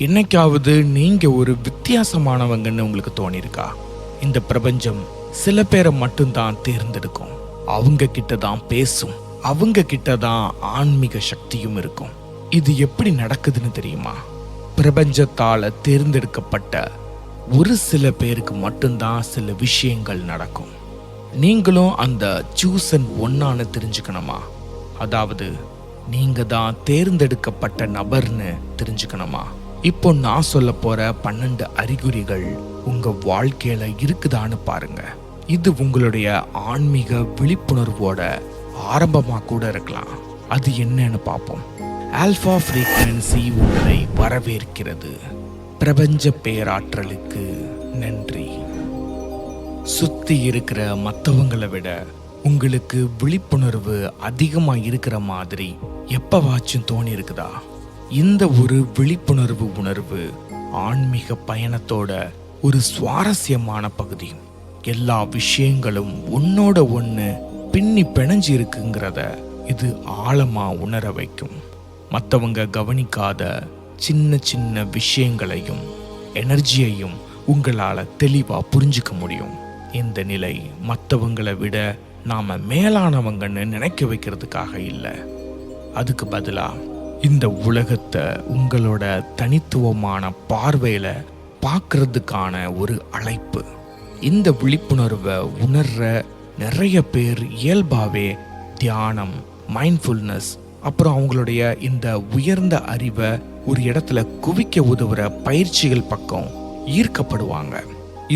என்னைக்காவது நீங்க ஒரு வித்தியாசமானவங்கன்னு உங்களுக்கு தோணிருக்கா? இந்த பிரபஞ்சம் சில பேரை மட்டும்தான் தேர்ந்தெடுக்கும். அவங்க கிட்ட தான் பேசும். அவங்க கிட்ட தான் ஆன்மீக சக்தியும் இருக்கும். இது எப்படி நடக்குதுன்னு தெரியுமா? பிரபஞ்சத்தால தேர்ந்தெடுக்கப்பட்ட ஒரு சில பேருக்கு மட்டும்தான் சில விஷயங்கள் நடக்கும். நீங்களும் அந்த சூசன் ஒன்னான்னு தெரிஞ்சுக்கணுமா? அதாவது நீங்க தான் தேர்ந்தெடுக்கப்பட்ட நபர்னு தெரிஞ்சுக்கணுமா? இப்போ நான் சொல்ல போற 12 அறிகுறிகள் உங்க வாழ்க்கையில இருக்குதான்னு பாருங்க. இது உங்களுடைய ஆன்மீக விழிப்புணர்வோட ஆரம்பமா கூட இருக்கலாம். அது என்னன்னு பார்ப்போம். ஆல்பா ஃப்ரீக்வன்சி உங்களை வரவேற்கிறது. பிரபஞ்ச பேராற்றலுக்கு நன்றி. சுத்தி இருக்கிற மற்றவங்களை விட உங்களுக்கு விழிப்புணர்வு அதிகமா இருக்கிற மாதிரி எப்பவாச்சும் தோணி இருக்குதா? இந்த ஒரு விழிப்புணர்வு உணர்வு ஆன்மீக பயணத்தோட ஒரு சுவாரஸ்யமான பகுதி. எல்லா விஷயங்களும் ஒன்னோட ஒன்று பின்னி பிணைஞ்சு இருக்குங்கிறத இது ஆழமா உணர வைக்கும். மற்றவங்க கவனிக்காத சின்ன சின்ன விஷயங்களையும் எனர்ஜியையும் உங்களால் தெளிவாக புரிஞ்சுக்க முடியும். இந்த நிலை மற்றவங்களை விட நாம மேலானவங்கன்னு நினைக்க வைக்கிறதுக்காக இல்லை. அதுக்கு பதிலாக இந்த உலகத்தை உங்களோட தனித்துவமான பார்வையில பார்க்கறதுக்கான ஒரு அழைப்பு. இந்த விழிப்புணர்வை உணர்ற நிறைய பேர் இயல்பாவே தியானம், மைண்ட்ஃபுல்னஸ், அப்புறம் அவங்களுடைய இந்த உயர்ந்த அறிவை ஒரு இடத்துல குவிக்க உதவுற பயிற்சிகள் பக்கம் ஈர்க்கப்படுவாங்க.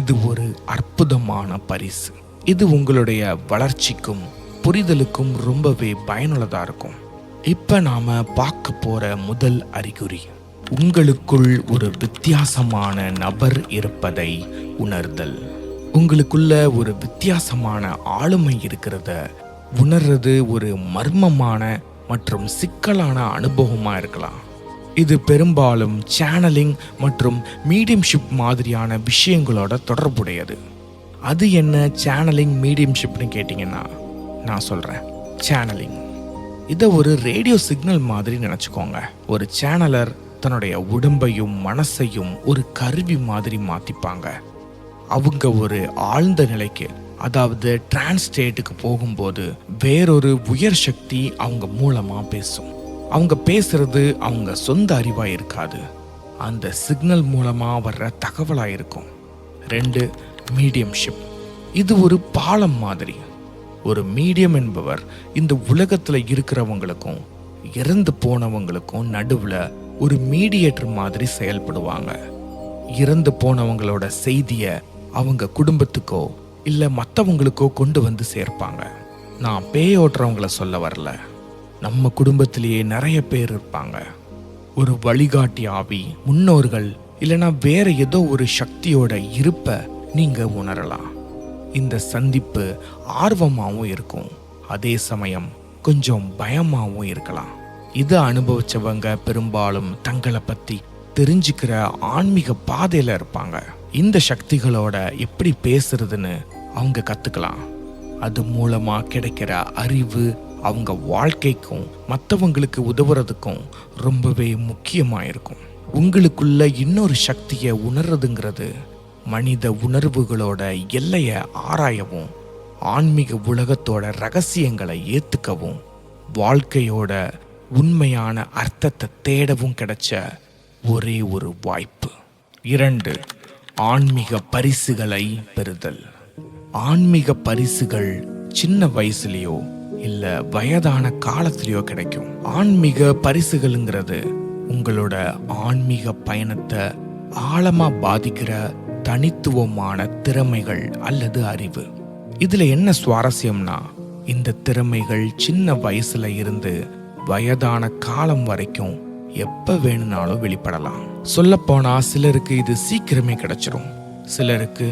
இது ஒரு அற்புதமான பரிசு. இது உங்களுடைய வளர்ச்சிக்கும் புரிதலுக்கும் ரொம்பவே பயனுள்ளதா இருக்கும். இப்ப நாம பார்க்க போற முதல் அறிகுறி, உங்களுக்குள் ஒரு வித்தியாசமான நபர் இருப்பதை உணர்தல். உங்களுக்குள்ள ஒரு வித்தியாசமான ஆளுமை இருக்கிறத உணர்றது ஒரு மர்மமான மற்றும் சிக்கலான அனுபவமா இருக்கலாம். இது பெரும்பாலும் சேனலிங் மற்றும் மீடியம்ஷிப் மாதிரியான விஷயங்களோட தொடர்புடையது. அது என்ன சேனலிங், மீடியம்ஷிப்னு கேட்டிங்கன்னா நான் சொல்கிறேன். சேனலிங் இதை ஒரு ரேடியோ சிக்னல் மாதிரி நினச்சிக்கோங்க. ஒரு சேனலர் தன்னுடைய உடம்பையும் மனசையும் ஒரு கருவி மாதிரி மாற்றிப்பாங்க. அவங்க ஒரு ஆழ்ந்த நிலைக்கு, அதாவது டிரான்ஸ் ஸ்டேட்டுக்கு போகும்போது வேறொரு உயர் சக்தி அவங்க மூலமாக பேசும். அவங்க பேசுறது அவங்க சொந்த அறிவாக இருக்காது, அந்த சிக்னல் மூலமாக வர்ற தகவலாக இருக்கும். 2, மீடியம்ஷிப். இது ஒரு பாலம் மாதிரி. ஒரு மீடியம் என்பவர் இந்த உலகத்தில் இருக்கிறவங்களுக்கும் இறந்து போனவங்களுக்கும் நடுவில் ஒரு மீடியேட்டர் மாதிரி செயல்படுவாங்க. இறந்து போனவங்களோட செய்தியை அவங்க குடும்பத்துக்கோ இல்லை மற்றவங்களுக்கோ கொண்டு வந்து சேர்ப்பாங்க. நான் பேயோட்டுறவங்கள சொல்ல வரல. நம்ம குடும்பத்திலேயே நிறைய பேர் இருப்பாங்க. ஒரு வழிகாட்டி ஆவி, முன்னோர்கள், இல்லைனா வேற ஏதோ ஒரு சக்தியோட இருப்பை நீங்க உணரலாம். இந்த சந்திப்பு ஆர்வமாகவும் இருக்கும், அதே சமயம் கொஞ்சம் பயமாகவும் இருக்கலாம். இதை அனுபவிச்சவங்க பெரும்பாலும் தங்களை பத்தி தெரிஞ்சுக்கிற ஆன்மீக பாதையில இருப்பாங்க. இந்த சக்திகளோட எப்படி பேசுறதுன்னு அவங்க கத்துக்கலாம். அது மூலமா கிடைக்கிற அறிவு அவங்க வாழ்க்கைக்கும் மற்றவங்களுக்கு உதவுறதுக்கும் ரொம்பவே முக்கியமா இருக்கும். உங்களுக்குள்ள இன்னொரு சக்தியை உணர்றதுங்கிறது மனித உணர்வுகளோட எல்லையை ஆராயவும், ஆன்மீக உலகத்தோட ரகசியங்களை ஏத்துக்கவும், வாழ்க்கையோட உண்மையான அர்த்தத்தை தேடவும் கிடைச்ச ஒரே ஒரு வாய்ப்பு. 2, ஆன்மீக பரிசுகளை பெறுதல். ஆன்மீக பரிசுகள் சின்ன வயசுலயோ இல்ல வயதான காலத்திலயோ கிடைக்கும். ஆன்மீக பரிசுகள்ங்கிறது உங்களோட ஆன்மீக பயணத்தை ஆழமா பாதிக்கிற தனித்துவமான திறமைகள் அல்லது அறிவு. இதுல என்ன சுவாரஸ்யம்னா, இந்த திறமைகள் சின்ன வயசுல இருந்து வயதான காலம் வரைக்கும் எப்ப வேணும்னாலும் வெளிப்படலாம். சொல்ல போனா சிலருக்கு இது சீக்கிரமே கிடைச்சிரும், சிலருக்கு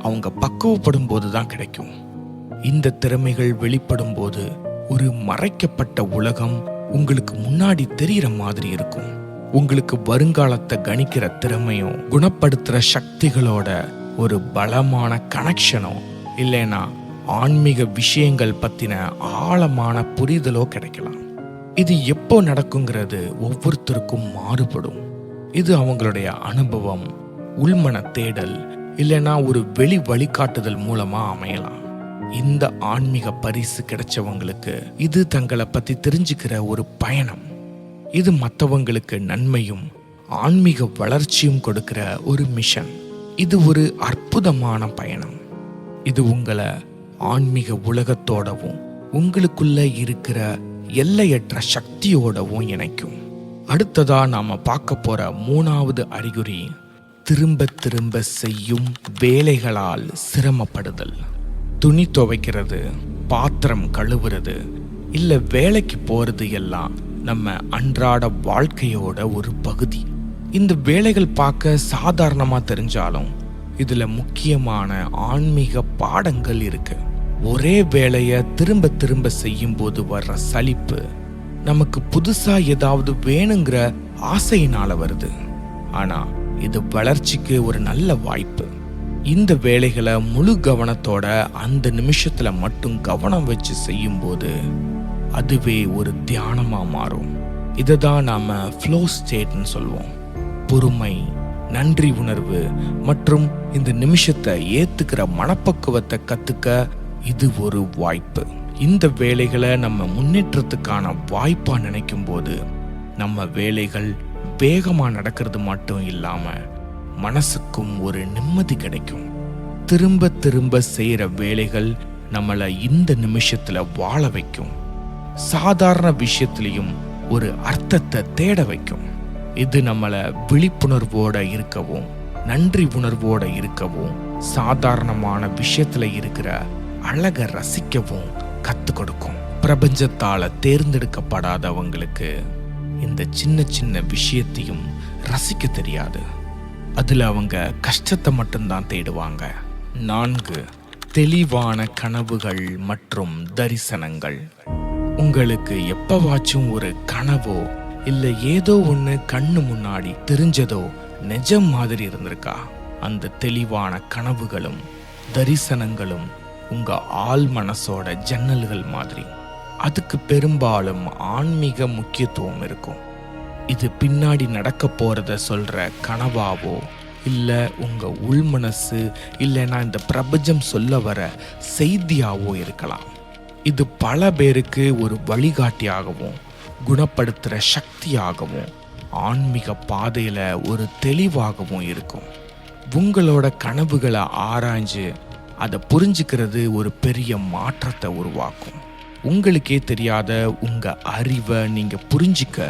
அவங்க பக்குவப்படும் போதுதான் கிடைக்கும். இந்த திறமைகள் வெளிப்படும் போது ஒரு மறைக்கப்பட்ட உலகம் உங்களுக்கு முன்னாடி தெரிகிற மாதிரி இருக்கும். உங்களுக்கு வருங்காலத்தை கணிக்கிற திறமையும், குணப்படுத்துற சக்திகளோட ஒரு பலமான கனெக்ஷனோ இல்லைன்னா ஆன்மீக விஷயங்கள் பத்தின ஆழமான புரிதலோ கிடைக்கலாம். இது எப்போ நடக்குங்கிறது ஒவ்வொருத்தருக்கும் மாறுபடும். இது அவங்களுடைய அனுபவம், உள்மன தேடல், இல்லைன்னா ஒரு வெளி வழிகாட்டுதல் மூலமா அமையலாம். இந்த ஆன்மீக பரிசு கிடைச்சவங்களுக்கு இது தங்களை பத்தி தெரிஞ்சுக்கிற ஒரு பயணம். இது மற்றவங்களுக்கு நன்மையும் ஆன்மீக வளர்ச்சியும் கொடுக்கிற ஒரு மிஷன். இது ஒரு அற்புதமான பயணம். இது உங்களை ஆன்மீக உலகத்தோடவும் உங்களுக்குள்ள இருக்கிற எல்லையற்ற சக்தியோடவும் இணைக்கும். அடுத்ததா நாம பார்க்க போற 3வது அறிகுறி, திரும்ப திரும்ப செய்யும் வேலைகளால் சிரமப்படுதல். துணி துவைக்கிறது, பாத்திரம் கழுவுறது, இல்ல வேலைக்கு போறது எல்லாம் நம்ம அன்றாட வாழ்க்கையோட ஒரு பகுதி. இந்த வேலைகள் பார்க்க சாதாரணமா தெரிஞ்சாலும் இதுல முக்கியமான ஆன்மீக பாடங்கள் இருக்கு. ஒரே வேலையை திரும்ப திரும்ப செய்யும் போது வர்ற சலிப்பு நமக்கு புதுசா ஏதாவது வேணுங்கிற ஆசையினால வருது. ஆனா இது வளர்ச்சிக்கு ஒரு நல்ல வாய்ப்பு. இந்த வேலைகளை முழு கவனத்தோட அந்த நிமிஷத்துல மட்டும் கவனம் வச்சு செய்யும் போது அதுவே ஒரு தியானமா மாறும். இதை தான் நாம ஃப்ளோ ஸ்டேட்னு சொல்லுவோம். பொறுமை, நன்றி உணர்வு மற்றும் இந்த நிமிஷத்தை ஏத்துக்கிற மனப்பக்குவத்தை கத்துக்க இது ஒரு வாய்ப்பு. இந்த வேலைகளை நம்ம முன்னேற்றத்துக்கான வாய்ப்பா நினைக்கும் போது நம்ம வேலைகள் வேகமா நடக்கிறது மட்டும் இல்லாம மனசுக்கும் ஒரு நிம்மதி கிடைக்கும். திரும்ப திரும்ப செய்யற வேலைகள் நம்மளை இந்த நிமிஷத்துல வாழ வைக்கும். சாதாரண விஷயத்திலையும் ஒரு அர்த்தத்தை தேட வைக்கும். இது நம்மளை விழிப்புணர்வோட இருக்கவும், நன்றி உணர்வோட இருக்கவும், சாதாரணமான விஷயத்துல இருக்கிற அழகை ரசிக்கவும் கத்து கொடுக்கும். பிரபஞ்சத்தால தேர்ந்தெடுக்கப்படாதவங்களுக்கு இந்த சின்ன சின்ன விஷயத்தையும் ரசிக்க தெரியாது. அதுல அவங்க கஷ்டத்தை மட்டும்தான் தேடுவாங்க. 4, தெளிவான கனவுகள் மற்றும் தரிசனங்கள். உங்களுக்கு எப்பவாச்சும் ஒரு கனவோ இல்ல ஏதோ ஒண்ணு கண்ணு முன்னாடி தெரிஞ்சதோ நிஜம் மாதிரி இருந்திருக்கா? அந்த தெளிவான கனவுகளும் தரிசனங்களும் உங்க ஆள் மனசோட ஜன்னல்கள் மாதிரி. அதுக்கு பெரும்பாலும் ஆன்மீக முக்கியத்துவம் இருக்கும். இது பின்னாடி நடக்க போறத சொல்ற கனவாவோ இல்ல உங்க உள்மனசு இல்லைன்னா இந்த பிரபஞ்சம் சொல்ல வர செய்தியாவோ இருக்கலாம். இது பல பேருக்கு ஒரு வழிகாட்டியாகவும் குணப்படுத்துற சக்தியாகவும் ஆன்மீக பாதையில ஒரு தெளிவாகவும் இருக்கும். உங்களோட கனவுகளை ஆராய்ஞ்சு அதை புரிஞ்சுக்கிறது ஒரு பெரிய மாற்றத்தை உருவாக்கும். உங்களுக்கே தெரியாத உங்க அறிவை நீங்க புரிஞ்சிக்க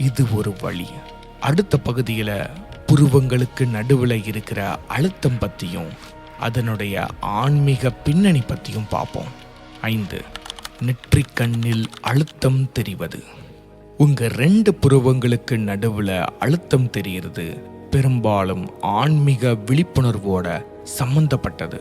இது ஒரு வழி. அடுத்த பகுதியில புருவங்களுக்கு நடுவுல இருக்கிற அழுத்தம் பத்தியும் அதனுடைய ஆன்மீக பின்னணி பத்தியும் பார்ப்போம். 5, நெற்றிக் கண்ணில் அழுத்தம் தெரிவது. உங்க 2 புருவங்களுக்கு நடுவுல அழுத்தம் தெரிகிறது பெரும்பாலும் ஆன்மீக விழிப்புணர்வோட சம்பந்தப்பட்டது.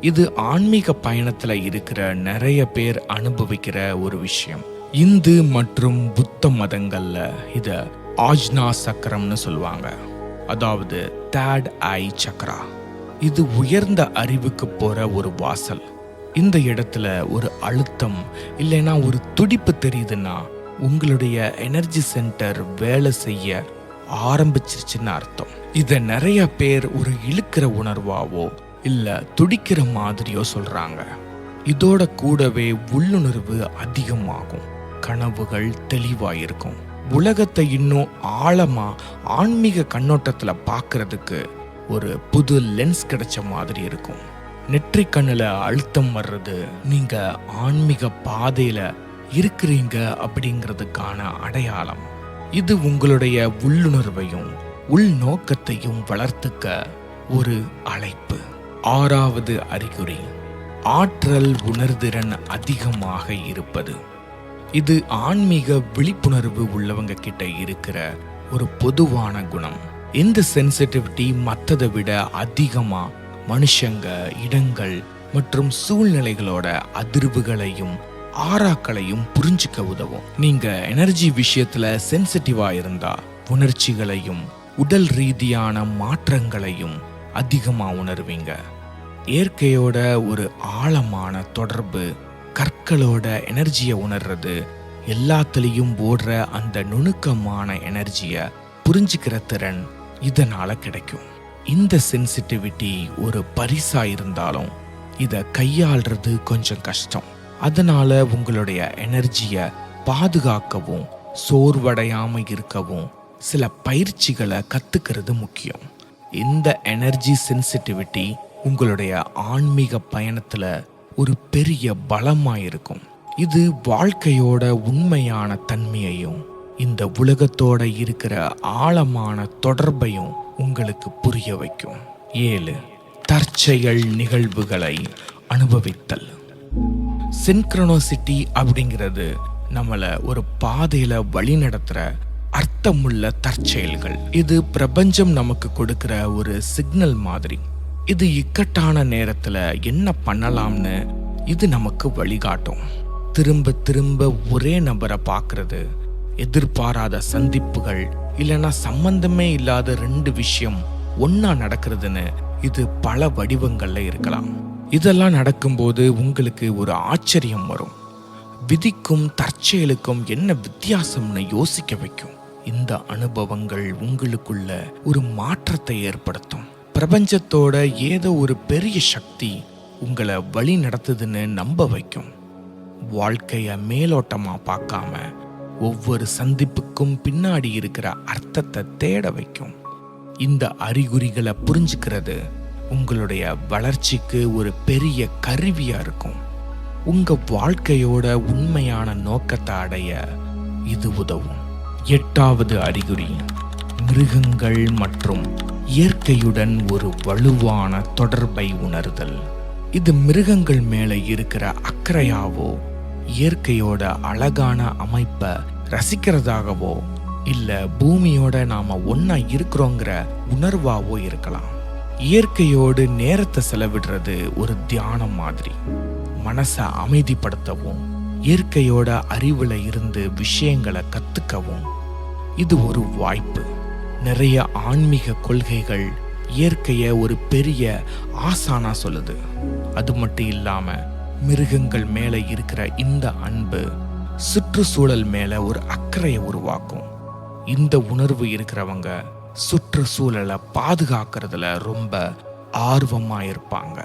இது ஆன்மீக பயணத்துல இருக்கிற நிறைய பேர் அனுபவிக்கிற ஒரு விஷயம். இந்து மற்றும் புத்த மதங்கள்ல இத ஆஜ்னா சக்கரம்னு சொல்லுவாங்க, அதாவது தேர்ட் ஐ சக்கரா. இது உயர்ந்த அறிவுக்கு போற ஒரு வாசல். இந்த இடத்துல ஒரு அழுத்தம் இல்லைன்னா ஒரு துடிப்பு தெரியுதுன்னா உங்களுடைய எனர்ஜி சென்டர் வேலை செய்ய ஆரம்பிச்சிருச்சுன்னு அர்த்தம். இத நிறைய பேர் ஒரு இழுக்கிற உணர்வாவோ இல்ல துடிக்கிற மாதிரியோ சொல்றாங்க. இதோட கூடவே உள்ளுணர்வு அதிகமாகும், கனவுகள் தெளிவாயிருக்கும். உலகத்தை இன்னும் ஆழமா ஆன்மீக கண்ணோட்டத்துல பார்க்கறதுக்கு ஒரு புது லென்ஸ் கிடைச்ச மாதிரி இருக்கும். நெற்றி கண்ணுல அழுத்தம் வர்றது நீங்க ஆன்மீக பாதையில இருக்கிறீங்க அப்படிங்கிறதுக்கான அடையாளம். இது உங்களுடைய உள்ளுணர்வையும் உள்நோக்கத்தையும் வளர்த்துக்க ஒரு அழைப்பு. 6வது அறிகுறி, ஆற்றல் உணர்திறன் அதிகமாக இருப்பது. இது ஆன்மீக விழிப்புணர்வு உள்ளவங்க கிட்ட இருக்கிற ஒரு பொதுவான குணம். இந்த சென்சிட்டிவிட்டி மற்றதை விட அதிகமா மனுஷங்க, இடங்கள் மற்றும் சூழ்நிலைகளோட அதிர்வுகளையும் ஆறாக்களையும் புரிஞ்சுக்க உதவும். நீங்க எனர்ஜி விஷயத்துல சென்சிட்டிவா இருந்தா உணர்ச்சிகளையும் உடல் ரீதியான மாற்றங்களையும் அதிகமா உணர்வீங்க. இயற்கையோட ஒரு ஆழமான தொடர்பு, கற்களோட எனர்ஜியை உணர்றது, எல்லாத்துலேயும் ஓடுற அந்த நுணுக்கமான எனர்ஜியை புரிஞ்சுக்கிற திறன் இதனால கிடைக்கும். இந்த சென்சிட்டிவிட்டி ஒரு பரிசா இருந்தாலும் இதை கையாள்றது கொஞ்சம் கஷ்டம். அதனால உங்களுடைய எனர்ஜியை பாதுகாக்கவும் சோர்வடையாம இருக்கவும் சில பயிற்சிகளை கத்துக்கிறது முக்கியம். இந்த எனர்ஜி சென்சிட்டிவிட்டி உங்களுடைய ஆன்மீக பயணத்துல ஒரு பெரிய பலமா இருக்கும். இது வாழ்க்கையோட உண்மையான தன்மையையும் இந்த உலகத்தோட இருக்கிற ஆழமான தொடர்பையும் உங்களுக்கு புரிய வைக்கும். 7. தற்செயல் நிகழ்வுகளை அனுபவித்தல். சின்க்ரோனோசிட்டி அப்படிங்கிறது நம்மளை ஒரு பாதையில வழி நடத்துற அர்த்தமுள்ள தற்செயல்கள். இது பிரபஞ்சம் நமக்கு கொடுக்கிற ஒரு சிக்னல் மாதிரி. இது இக்கட்டான நேரத்துல என்ன பண்ணலாம்னு இது நமக்கு வழிகாட்டும். திரும்ப திரும்ப ஒரே நபரை பார்க்கறது, எதிர்பாராத சந்திப்புகள், இல்லைன்னா சம்பந்தமே இல்லாத 2 விஷயம் ஒன்னா நடக்கிறதுன்னு இது பல வடிவங்கள்ல இருக்கலாம். இதெல்லாம் நடக்கும்போது உங்களுக்கு ஒரு ஆச்சரியம் வரும். விதிக்கும் தற்செயலுக்கும் என்ன வித்தியாசம்னு யோசிக்க வைக்கும். இந்த அனுபவங்கள் உங்களுக்குள்ள ஒரு மாற்றத்தை ஏற்படுத்தும். பிரபஞ்சத்தோட ஏதோ ஒரு பெரிய சக்தி உங்களை வழி நடத்துதுன்னு நம்ப வைக்கும். வாழ்க்கைய மேலோட்டமா பார்க்காம ஒவ்வொரு சந்திப்புக்கும் பின்னாடி இருக்கிற அர்த்தத்தை தேட வைக்கும். இந்த அறிகுறிகளை புரிஞ்சுக்கிறது உங்களுடைய வளர்ச்சிக்கு ஒரு பெரிய கருவியா இருக்கும். உங்க வாழ்க்கையோட உண்மையான நோக்கத்தை அடைய இது உதவும். 8வது அறிகுறி, மிருகங்கள் மற்றும் இயற்கையுடன் ஒரு வலுவான தொடர்பை உணர்தல். இது மிருகங்கள் மேல இருக்கிற அக்கறையாவோ, இயற்கையோட அழகான அமைப்பை ரசிக்கிறதாகவோ, இல்ல பூமியோட நாம ஒன்னா இருக்கிறோங்கிற உணர்வாவோ இருக்கலாம். இயற்கையோடு நேரத்தை செலவிடுறது ஒரு தியானம் மாதிரி. மனசை அமைதிப்படுத்தவும், இயற்கையோட அறிவுல இருந்து விஷயங்களை கத்துக்கவும் இது ஒரு வாய்ப்பு. நிறைய ஆன்மீக கொள்கைகள் இயற்கைய ஒரு பெரிய ஆசானா சொல்லுது. அது மட்டும் இல்லாம மிருகங்கள் மேல இருக்கிற இந்த அன்பு சுற்றுச்சூழல் மேல ஒரு அக்கறையை உருவாக்கும். இந்த உணர்வு இருக்கிறவங்க சுற்றுச்சூழலை பாதுகாக்கிறதுல ரொம்ப ஆர்வமா இருப்பாங்க.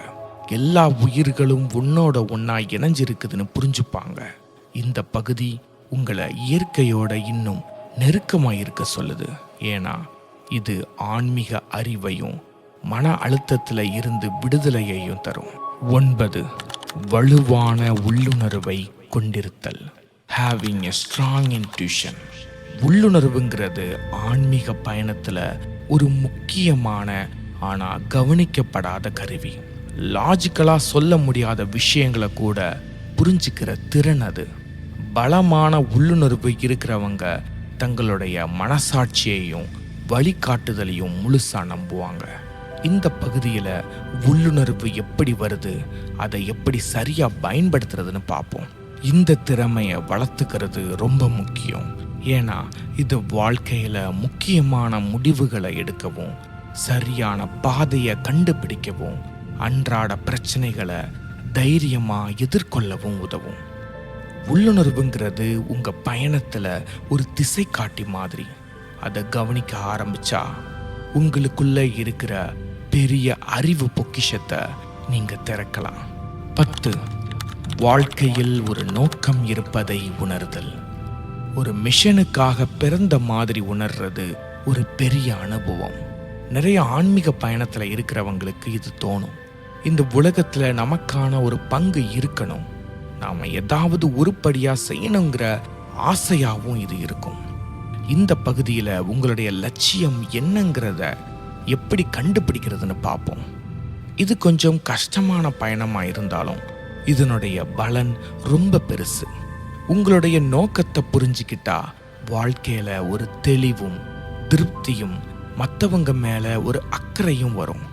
எல்லா உயிர்களும் உன்னோட ஒன்னா இணைஞ்சிருக்குதுன்னு புரிஞ்சுப்பாங்க. இந்த பகுதி உங்களை இயற்கையோட இன்னும் நெருக்கமா இருக்க சொல்லுது. ஏன்னா இது ஆன்மீக அறிவையும் மன அழுத்தத்துல இருந்து விடுதலையையும் தரும். 9. வலுவான உள்ளுணர்வை கொண்டிருத்தல். Having a strong intuition. உள்ளுணர்வுங்கிறது ஆன்மீக பயணத்துல ஒரு முக்கியமான ஆனா கவனிக்கப்படாத கருவி. லாஜிக்கலா சொல்ல முடியாத விஷயங்களை கூட புரிஞ்சுக்கிற திறன் அது. பலமான உள்ளுணர்வு இருக்கிறவங்க தங்களுடைய மனசாட்சியையும் வழிகாட்டுதலையும் முழுசா நம்புவாங்க. இந்த பகுதியில உள்ளுணர்வு எப்படி வருது, அதை எப்படி சரியா பயன்படுத்துறதுன்னு பார்ப்போம். இந்த திறமையை வளர்த்துக்கிறது ரொம்ப முக்கியம். ஏன்னா இது வாழ்க்கையில முக்கியமான முடிவுகளை எடுக்கவும், சரியான பாதையை கண்டுபிடிக்கவும், அன்றாட பிரச்சனைகளை தைரியமா எதிர்கொள்ளவும் உதவும். உள்ளுணர்வுங்கிறது உங்க பயணத்துல ஒரு திசை காட்டி மாதிரி. அதை கவனிக்க ஆரம்பிச்சா உங்களுக்குள்ள இருக்கிற பெரிய அறிவு பொக்கிஷத்தை நீங்க திறக்கலாம். 10. வாழ்க்கையில் ஒரு நோக்கம் இருப்பதை உணர்தல். ஒரு மிஷனுக்காக பிறந்த மாதிரி உணர்றது ஒரு பெரிய அனுபவம். நிறைய ஆன்மீக பயணத்துல இருக்கிறவங்களுக்கு இது தோணும். இந்த உலகத்துல நமக்கான ஒரு பங்கு இருக்கணும், நாம ஏதாவது உருப்படியா செய்யணுங்கிற ஆசையாவும் இது இருக்கும். இந்த பகுதியில உங்களுடைய லட்சியம் என்னங்கிறத எப்படி கண்டுபிடிக்கிறதுன்னு பார்ப்போம். இது கொஞ்சம் கஷ்டமான பயணமா இருந்தாலும் இதனுடைய பலன் ரொம்ப பெருசு. உங்களுடைய நோக்கத்தை புரிஞ்சுக்கிட்டா வாழ்க்கையில ஒரு தெளிவும் திருப்தியும் மற்றவங்க மேல ஒரு அக்கறையும் வரும்.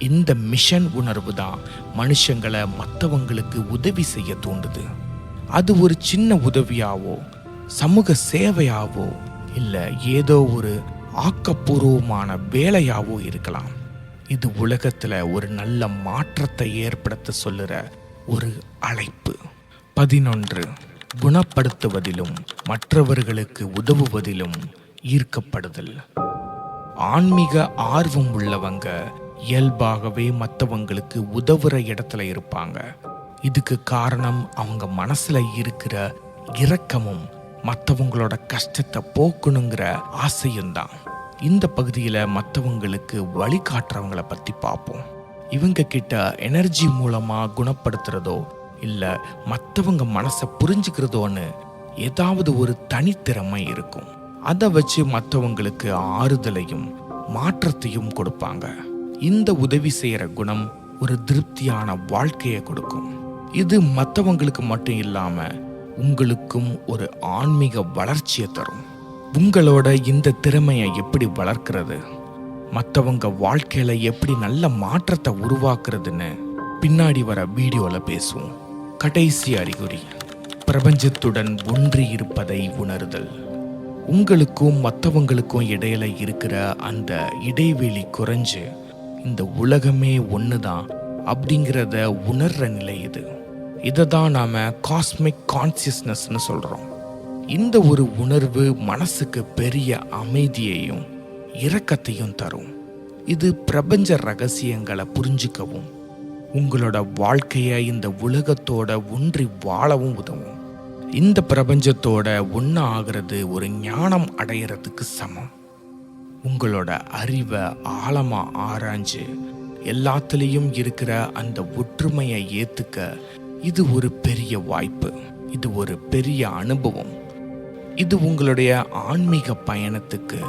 இந்த மிஷன் உணர்வு தான் மனுஷங்களை மற்றவங்களுக்கு உதவி செய்ய தூண்டுது. அது ஒரு சின்ன உதவியாவோ, சமூக சேவையாவோ, இல்ல ஏதோ ஒரு ஆக்கப்பூர்வமான வேலையாவோ இருக்கலாம். இது உலகத்துல ஒரு நல்ல மாற்றத்தை ஏற்படுத்த சொல்லுற ஒரு அழைப்பு. 11. குணப்படுத்துவதிலும் மற்றவர்களுக்கு உதவுவதிலும் ஈர்க்கப்படுதல். ஆன்மீக ஆர்வம் உள்ளவங்க இயல்பாகவே மற்றவங்களுக்கு உதவுற இடத்துல இருப்பாங்க. இதுக்கு காரணம் அவங்க மனசுல இருக்கிற இரக்கமும் மற்றவங்களோட கஷ்டத்தை போக்கணுங்கிற ஆசையும் தான். இந்த பகுதியில் மற்றவங்களுக்கு வழிகாட்டுறவங்களை பற்றி பார்ப்போம். இவங்க கிட்ட எனர்ஜி மூலமா குணப்படுத்துறதோ இல்லை மற்றவங்க மனசை புரிஞ்சுக்கிறதோன்னு ஏதாவது ஒரு தனித்திறமை இருக்கும். அதை வச்சு மற்றவங்களுக்கு ஆறுதலையும் மாற்றத்தையும் கொடுப்பாங்க. இந்த உதவி செய்யற குணம் ஒரு திருப்தியான வாழ்க்கையை கொடுக்கும். இது மற்றவங்களுக்கு மட்டும் இல்லாம உங்களுக்கும் ஒரு ஆன்மீக வளர்ச்சியை தரும். உங்களோட இந்த திறமையை எப்படி வளர்க்கிறது, மற்றவங்க வாழ்க்கையில எப்படி நல்ல மாற்றத்தை உருவாக்குறதுன்னு பின்னாடி வர வீடியோல பேசுவோம். கடைசி அறிகுறி, பிரபஞ்சத்துடன் ஒன்றி இருப்பதை உணருதல். உங்களுக்கும் மற்றவங்களுக்கும் இடையில இருக்கிற அந்த இடைவெளி குறைஞ்சு இந்த உலகமே ஒண்ணுதான் அப்படிங்கிறத உணர்ற நிலை இது. இதை தான் நாம காஸ்மிக் கான்சியஸ்னஸ்னு சொல்றோம். இந்த ஒரு உணர்வு மனசுக்கு பெரிய அமைதியையும் இரக்கத்தையும் தரும். இது பிரபஞ்ச ரகசியங்களை புரிஞ்சுக்கவும் உங்களோட வாழ்க்கையை இந்த உலகத்தோட ஒன்றி வாழவும் உதவும். இந்த பிரபஞ்சத்தோட ஒன்றா ஆகிறது ஒரு ஞானம் அடையிறதுக்கு சமம். உங்களோட அறிவை ஆழமா ஆராய்ஞ்சு எல்லாத்துலேயும் இருக்கிற அந்த ஒற்றுமையை ஏத்துக்க இது ஒரு பெரிய வாய்ப்பு. இது ஒரு பெரிய அனுபவம். இது உங்களுடைய ஆன்மீக பயணத்துக்கு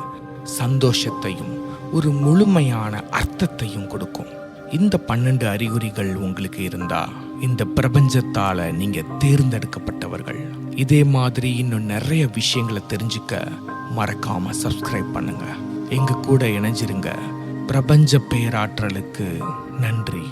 சந்தோஷத்தையும் ஒரு முழுமையான அர்த்தத்தையும் கொடுக்கும். இந்த 12 அறிகுறிகள் உங்களுக்கு இருந்தா இந்த பிரபஞ்சத்தால நீங்க தேர்ந்தெடுக்கப்பட்டவர்கள். இதே மாதிரி இன்னும் நிறைய விஷயங்களை தெரிஞ்சுக்க மறக்காம சப்ஸ்கிரைப் பண்ணுங்க. எங்க கூட இணைஞ்சிருங்க. பிரபஞ்ச பேராற்றலுக்கு நன்றி.